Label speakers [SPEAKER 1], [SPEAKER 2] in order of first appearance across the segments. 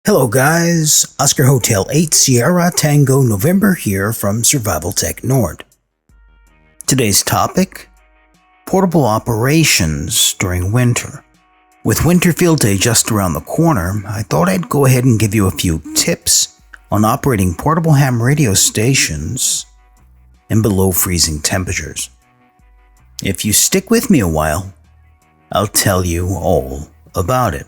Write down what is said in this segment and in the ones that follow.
[SPEAKER 1] Hello guys, Oscar Hotel 8 Sierra Tango November here from Survival Tech Nord. Today's topic, portable operations during winter. With winter field day just around the corner, I thought I'd go ahead and give you a few tips on operating portable ham radio stations in below freezing temperatures. If you stick with me a while, I'll tell you all about it.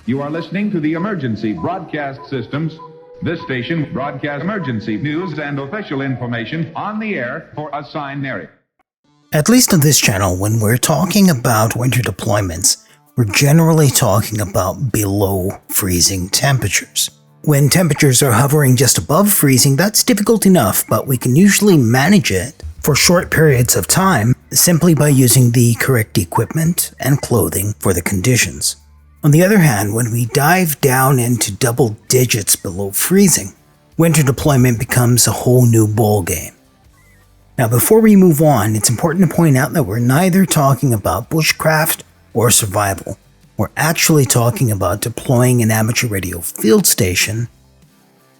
[SPEAKER 2] You are listening to the Emergency Broadcast Systems. This station broadcasts emergency news and official information on the air for a assigned area.
[SPEAKER 1] At least on this channel, when we're talking about winter deployments, we're generally talking about below freezing temperatures. When temperatures are hovering just above freezing, that's difficult enough, but we can usually manage it for short periods of time simply by using the correct equipment and clothing for the conditions. On the other hand, when we dive down into double digits below freezing, winter deployment becomes a whole new ballgame. Now before we move on, it's important to point out that we're neither talking about bushcraft or survival. We're actually talking about deploying an amateur radio field station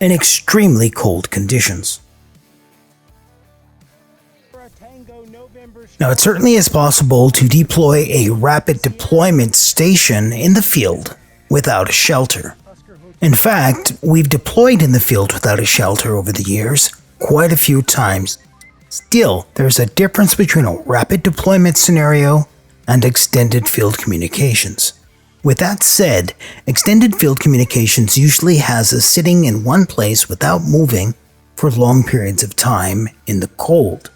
[SPEAKER 1] in extremely cold conditions. Now, it certainly is possible to deploy a rapid deployment station in the field without a shelter. In fact, we've deployed in the field without a shelter over the years quite a few times. Still, there's a difference between a rapid deployment scenario and extended field communications. With that said, extended field communications usually has us sitting in one place without moving for long periods of time in the cold.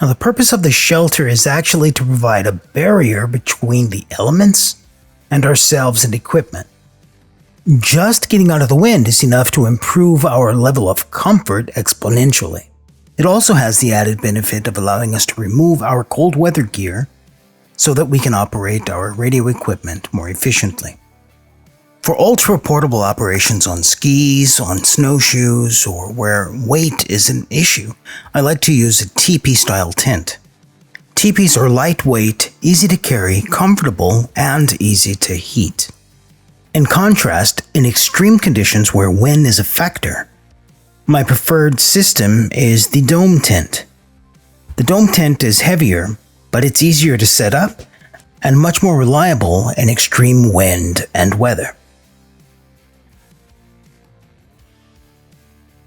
[SPEAKER 1] Now, the purpose of the shelter is actually to provide a barrier between the elements and ourselves and equipment. Just getting out of the wind is enough to improve our level of comfort exponentially. It also has the added benefit of allowing us to remove our cold weather gear so that we can operate our radio equipment more efficiently. For ultra-portable operations on skis, on snowshoes, or where weight is an issue, I like to use a teepee-style tent. Teepees are lightweight, easy to carry, comfortable, and easy to heat. In contrast, in extreme conditions where wind is a factor, my preferred system is the dome tent. The dome tent is heavier, but it's easier to set up and much more reliable in extreme wind and weather.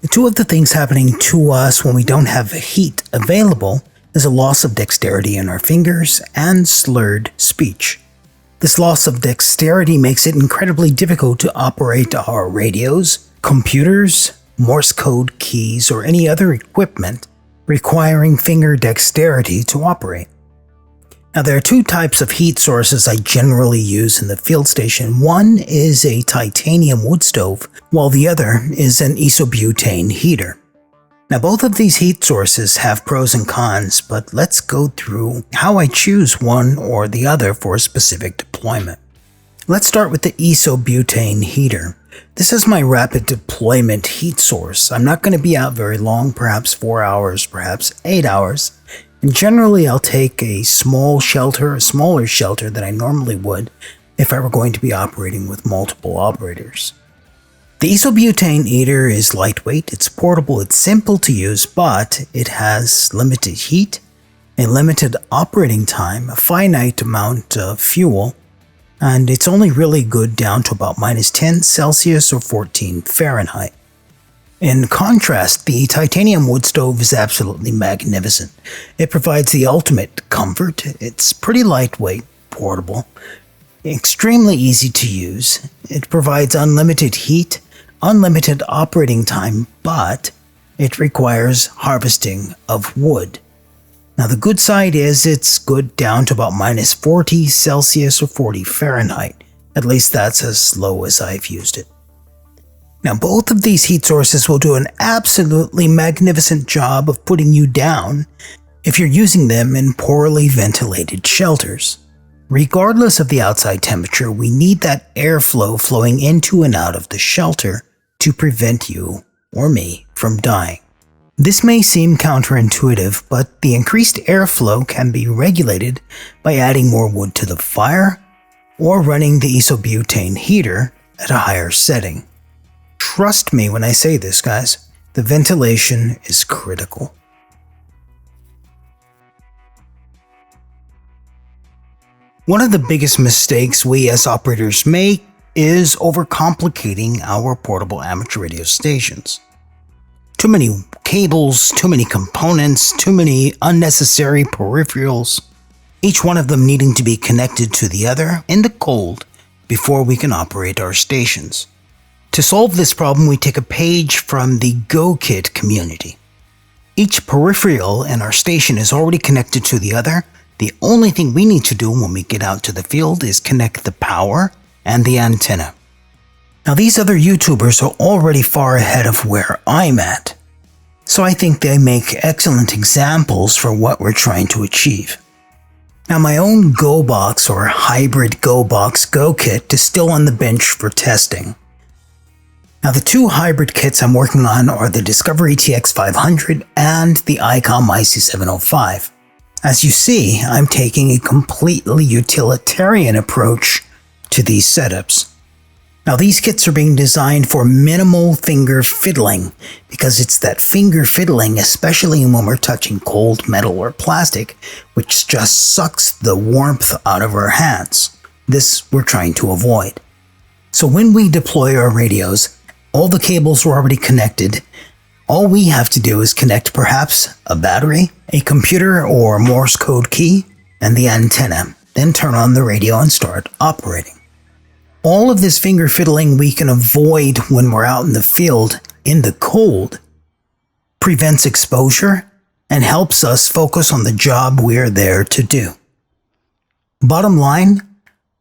[SPEAKER 1] Two of the things happening to us when we don't have heat available is a loss of dexterity in our fingers and slurred speech. This loss of dexterity makes it incredibly difficult to operate our radios, computers, Morse code keys, or any other equipment requiring finger dexterity to operate. Now, there are two types of heat sources I generally use in the field station. One is a titanium wood stove, while the other is an isobutane heater. Now, both of these heat sources have pros and cons, but let's go through how I choose one or the other for a specific deployment. Let's start with the isobutane heater. This is my rapid deployment heat source. I'm not going to be out very long, perhaps 4 hours, perhaps 8 hours. And generally, I'll take a smaller shelter than I normally would if I were going to be operating with multiple operators. The isobutane heater is lightweight, it's portable, it's simple to use, but it has limited heat, a limited operating time, a finite amount of fuel, and it's only really good down to about -10 Celsius or 14 Fahrenheit. In contrast, the titanium wood stove is absolutely magnificent. It provides the ultimate comfort. It's pretty lightweight, portable, extremely easy to use. It provides unlimited heat, unlimited operating time, but it requires harvesting of wood. Now, the good side is it's good down to about -40 Celsius or 40 Fahrenheit. At least that's as low as I've used it. Now, both of these heat sources will do an absolutely magnificent job of putting you down if you're using them in poorly ventilated shelters. Regardless of the outside temperature, we need that airflow flowing into and out of the shelter to prevent you or me from dying. This may seem counterintuitive, but the increased airflow can be regulated by adding more wood to the fire or running the isobutane heater at a higher setting. Trust me when I say this, guys. The ventilation is critical. One of the biggest mistakes we as operators make is overcomplicating our portable amateur radio stations. Too many cables, too many components, too many unnecessary peripherals, each one of them needing to be connected to the other in the cold before we can operate our stations. To solve this problem, we take a page from the GoKit community. Each peripheral in our station is already connected to the other. The only thing we need to do when we get out to the field is connect the power and the antenna. Now, these other YouTubers are already far ahead of where I'm at, so I think they make excellent examples for what we're trying to achieve. Now, my own GoBox or hybrid GoBox GoKit is still on the bench for testing. Now, the two hybrid kits I'm working on are the Discovery TX500 and the ICOM IC705. As you see, I'm taking a completely utilitarian approach to these setups. Now, these kits are being designed for minimal finger fiddling because it's that finger fiddling, especially when we're touching cold metal or plastic, which just sucks the warmth out of our hands. This we're trying to avoid. So when we deploy our radios, all the cables are already connected. All we have to do is connect perhaps a battery, a computer or Morse code key, and the antenna, then turn on the radio and start operating. All of this finger fiddling we can avoid when we're out in the field in the cold, prevents exposure, and helps us focus on the job we're there to do. Bottom line,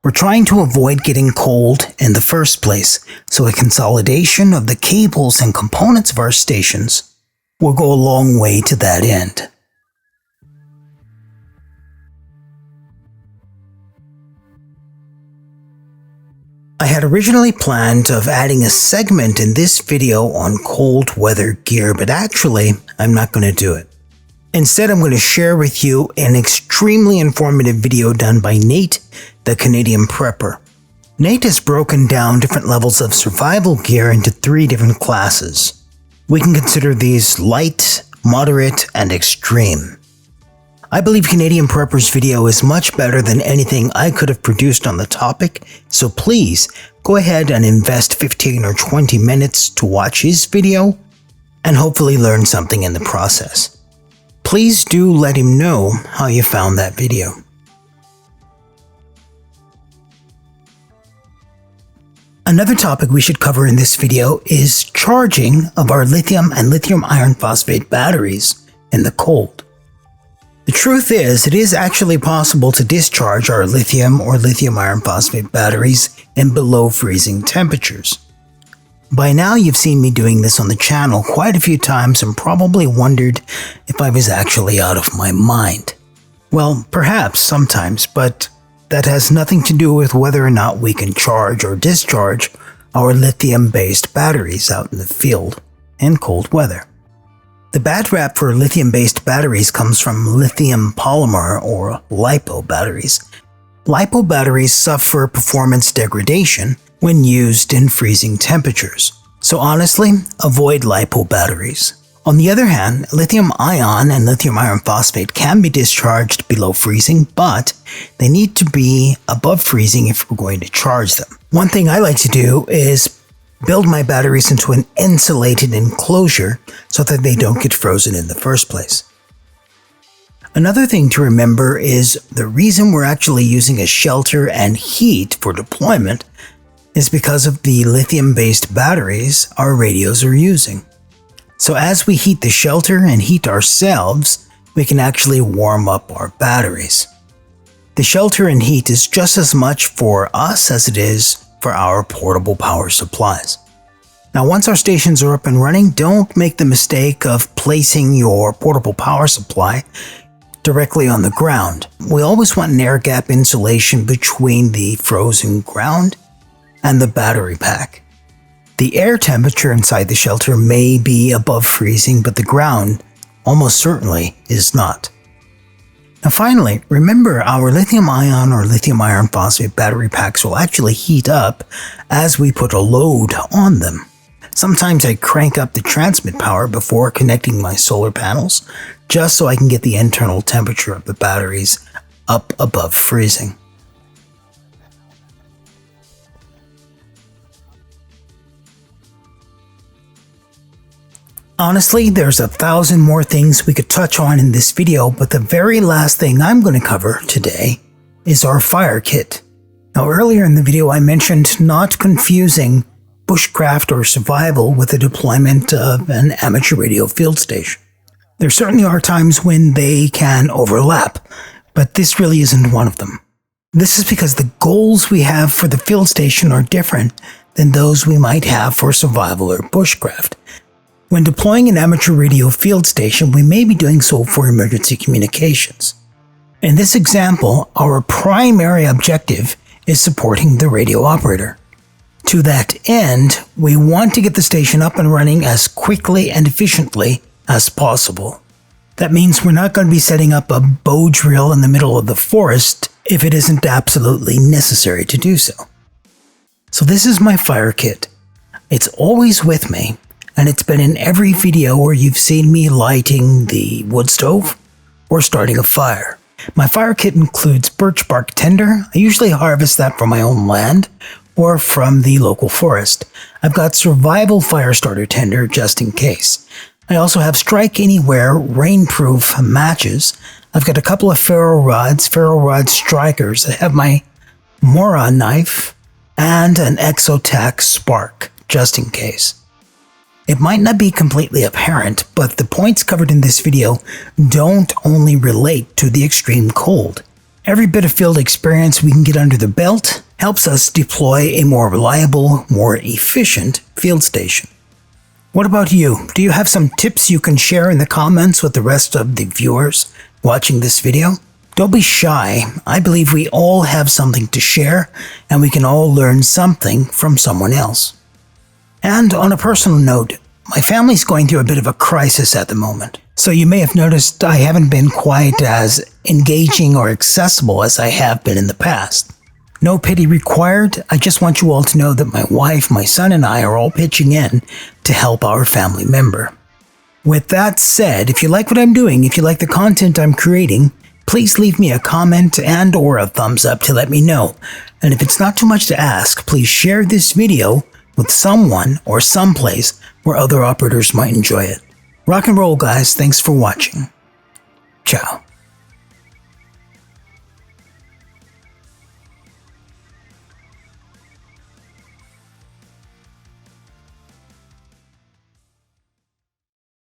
[SPEAKER 1] we're trying to avoid getting cold in the first place, so a consolidation of the cables and components of our stations will go a long way to that end. I had originally planned of adding a segment in this video on cold weather gear, but actually, I'm not going to do it. Instead, I'm going to share with you an extremely informative video done by Nate, the Canadian prepper. Nate has broken down different levels of survival gear into 3 different classes. We can consider these light, moderate, and extreme. I believe Canadian Prepper's video is much better than anything I could have produced on the topic, so please go ahead and invest 15 or 20 minutes to watch his video and hopefully learn something in the process. Please do let him know how you found that video. Another topic we should cover in this video is charging of our lithium and lithium iron phosphate batteries in the cold. The truth is, it is actually possible to discharge our lithium or lithium iron phosphate batteries in below freezing temperatures. By now you've seen me doing this on the channel quite a few times and probably wondered if I was actually out of my mind. Well, perhaps sometimes, but that has nothing to do with whether or not we can charge or discharge our lithium-based batteries out in the field in cold weather. The bad rap for lithium-based batteries comes from lithium polymer or LiPo batteries. LiPo batteries suffer performance degradation when used in freezing temperatures. So honestly, avoid LiPo batteries. On the other hand, lithium ion and lithium iron phosphate can be discharged below freezing, but they need to be above freezing if we're going to charge them. One thing I like to do is build my batteries into an insulated enclosure so that they don't get frozen in the first place. Another thing to remember is the reason we're actually using a shelter and heat for deployment is because of the lithium-based batteries our radios are using. So as we heat the shelter and heat ourselves, we can actually warm up our batteries. The shelter and heat is just as much for us as it is for our portable power supplies. Now, once our stations are up and running, don't make the mistake of placing your portable power supply directly on the ground. We always want an air gap insulation between the frozen ground and the battery pack. The air temperature inside the shelter may be above freezing, but the ground almost certainly is not. Now finally, remember our lithium-ion or lithium-iron phosphate battery packs will actually heat up as we put a load on them. Sometimes I crank up the transmit power before connecting my solar panels, just so I can get the internal temperature of the batteries up above freezing. Honestly, there's 1,000 more things we could touch on in this video, but the very last thing I'm going to cover today is our fire kit. Now earlier in the video I mentioned not confusing bushcraft or survival with the deployment of an amateur radio field station. There certainly are times when they can overlap, but this really isn't one of them. This is because the goals we have for the field station are different than those we might have for survival or bushcraft. When deploying an amateur radio field station, we may be doing so for emergency communications. In this example, our primary objective is supporting the radio operator. To that end, we want to get the station up and running as quickly and efficiently as possible. That means we're not going to be setting up a bow drill in the middle of the forest if it isn't absolutely necessary to do so. So this is my fire kit. It's always with me, and it's been in every video where you've seen me lighting the wood stove or starting a fire. My fire kit includes birch bark tinder. I usually harvest that from my own land or from the local forest. I've got survival fire starter tinder just in case. I also have strike anywhere rainproof matches. I've got a couple of ferro rod strikers. I have my Mora knife and an Exotac spark just in case. It might not be completely apparent, but the points covered in this video don't only relate to the extreme cold. Every bit of field experience we can get under the belt helps us deploy a more reliable, more efficient field station. What about you? Do you have some tips you can share in the comments with the rest of the viewers watching this video? Don't be shy. I believe we all have something to share, and we can all learn something from someone else. And on a personal note, my family's going through a bit of a crisis at the moment. So you may have noticed I haven't been quite as engaging or accessible as I have been in the past. No pity required. I just want you all to know that my wife, my son, and I are all pitching in to help our family member. With that said, if you like what I'm doing, if you like the content I'm creating, please leave me a comment and or a thumbs up to let me know. And if it's not too much to ask, please share this video with someone or someplace where other operators might enjoy it. Rock and roll, guys. Thanks for watching. Ciao.